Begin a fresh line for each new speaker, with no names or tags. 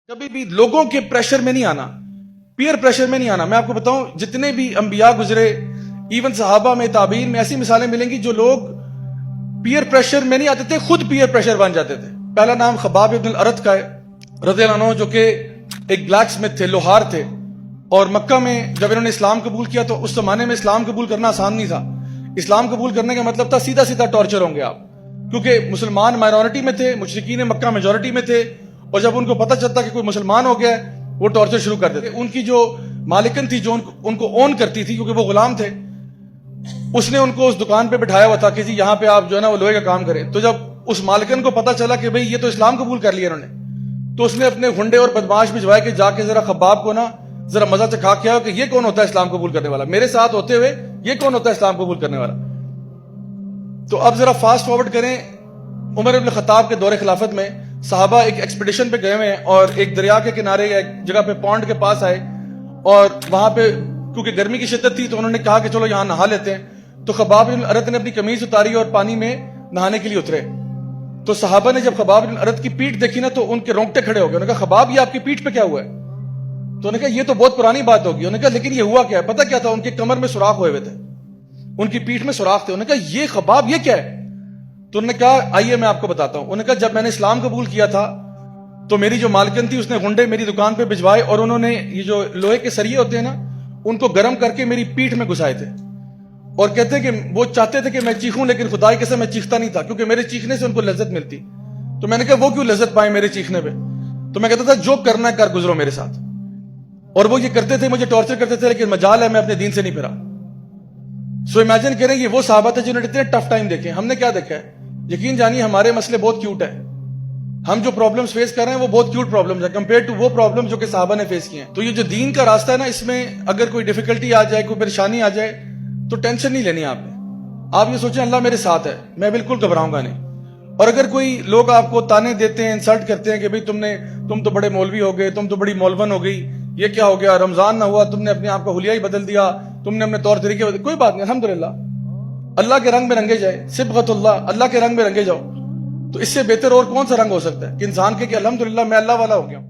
کبھی بھی لوگوں کے پریشر میں نہیں آنا، پیئر پریشر میں نہیں آنا۔ میں آپ کو بتاؤں جتنے بھی انبیاء گزرے، ایون صحابہ میں، تابعین میں ایسی مثالیں ملیں گی جو لوگ پیئر پریشر میں نہیں آتے تھے، خود پیئر پریشر بن جاتے تھے۔ پہلا نام خباب ابن الارت کا ہے رضی اللہ عنہ، جو کہ ایک بلیک سمتھ تھے، لوہار تھے، اور مکہ میں جب انہوں نے اسلام قبول کیا تو اس زمانے میں اسلام قبول کرنا آسان نہیں تھا۔ اسلام قبول کرنے کا مطلب تھا سیدھا سیدھا ٹارچر ہوں گے آپ، کیونکہ مسلمان مائنورٹی میں تھے، مشرکین مکہ میجورٹی میں تھے، اور جب ان کو پتہ چلتا کہ کوئی مسلمان ہو گیا ہے وہ ٹارچر شروع کر دیتے۔ ان کی جو مالکن تھی، جو ان کو اون کرتی تھی کیونکہ وہ غلام تھے، اس نے ان کو اس دکان پہ بٹھایا ہوا تھا کہ جی یہاں پہ آپ جو ہے نا وہ لوہے کا کام کریں۔ تو جب اس مالکن کو پتہ چلا کہ بھئی یہ تو اسلام قبول کر لیا انہوں نے، تو اس نے اپنے گنڈے اور بدماش بھجوائے کہ جا کے ذرا خباب کو نا ذرا مزہ چکھا کے آؤ کہ یہ کون ہوتا ہے اسلام قبول کرنے والا، میرے ساتھ ہوتے ہوئے یہ کون ہوتا ہے اسلام قبول کرنے والا۔ تو اب ذرا فاسٹ فارورڈ کریں، عمر ابن خطاب کے دور خلافت میں صحابہ ایک ایکسپیڈیشن پہ گئے ہوئے ہیں اور ایک دریا کے کنارے ایک جگہ پہ پونڈ کے پاس آئے، اور وہاں پہ کیونکہ گرمی کی شدت تھی تو انہوں نے کہا کہ چلو یہاں نہا لیتے ہیں۔ تو خباب بن الارت نے اپنی قمیض اتاری اور پانی میں نہانے کے لیے اترے۔ تو صحابہ نے جب خباب بن الارت کی پیٹھ دیکھی نا تو ان کے رونگٹے کھڑے ہو گئے۔ انہوں نے کہا خباب یہ آپ کی پیٹھ پہ کیا ہوا ہے؟ تو انہوں نے کہا یہ تو بہت پرانی بات ہوگی۔ انہوں نے کہا لیکن یہ ہوا کیا ہے؟ پتہ کیا تھا؟ ان کے کمر میں سوراخ ہوئے تھے، ان کی پیٹھ میں سوراخ تھے۔ انہوں نے کہا یہ خباب یہ کیا ہے؟ تو انہوں نے کہا آئیے میں آپ کو بتاتا ہوں۔ انہوں نے کہا جب میں نے اسلام قبول کیا تھا تو میری جو مالکن تھی اس نے گنڈے میری دکان پہ بھجوائے، اور انہوں نے یہ جو لوہے کے سریے ہوتے ہیں نا ان کو گرم کر کے میری پیٹھ میں گھسائے تھے، اور کہتے ہیں کہ وہ چاہتے تھے کہ میں چیخوں لیکن خدا کی قسم میں چیختا نہیں تھا کیونکہ میرے چیخنے سے ان کو لذت ملتی۔ تو میں نے کہا وہ کیوں لذت پائے میرے چیخنے پہ؟ تو میں کہتا تھا جو کرنا ہے کر گزرو میرے ساتھ، اور وہ یہ کرتے تھے، مجھے ٹارچر کرتے تھے، لیکن مجال ہے میں اپنے دین سے نہیں پھرا۔ سو امیجن کریں یہ وہ صحابہ تھے جنہوں نے اتنے ٹف ٹائم دیکھے۔ ہم نے کیا دیکھا ہے؟ یقین جانیے ہمارے مسئلے بہت کیوٹ ہیں، ہم جو پرابلمز فیس کر رہے ہیں وہ بہت کیوٹ پرابلمز ہیں کمپیئر ٹو وہ پرابلم جو کہ صحابہ نے فیس کیے ہیں۔ تو یہ جو دین کا راستہ ہے نا، اس میں اگر کوئی ڈیفیکلٹی آ جائے، کوئی پریشانی آ جائے تو ٹینشن نہیں لینی آپ نے۔ آپ یہ سوچیں اللہ میرے ساتھ ہے، میں بالکل گھبراؤں گا نہیں۔ اور اگر کوئی لوگ آپ کو تانے دیتے ہیں، انسلٹ کرتے ہیں کہ بھئی تم تو بڑے مولوی ہو گئے، تم تو بڑی مولون ہو گئی، یہ کیا ہو گیا، رمضان نہ ہوا تم نے اپنے آپ کا حلیہ ہی بدل دیا، تم نے اپنے طور طریقے بدل، کوئی بات نہیں، الحمدللہ اللہ کے رنگ میں رنگے جائے، صبغت اللہ کے رنگ میں رنگے جاؤ۔ تو اس سے بہتر اور کون سا رنگ ہو سکتا ہے کہ انسان کے کہ الحمدللہ میں اللہ والا ہو گیا ہوں۔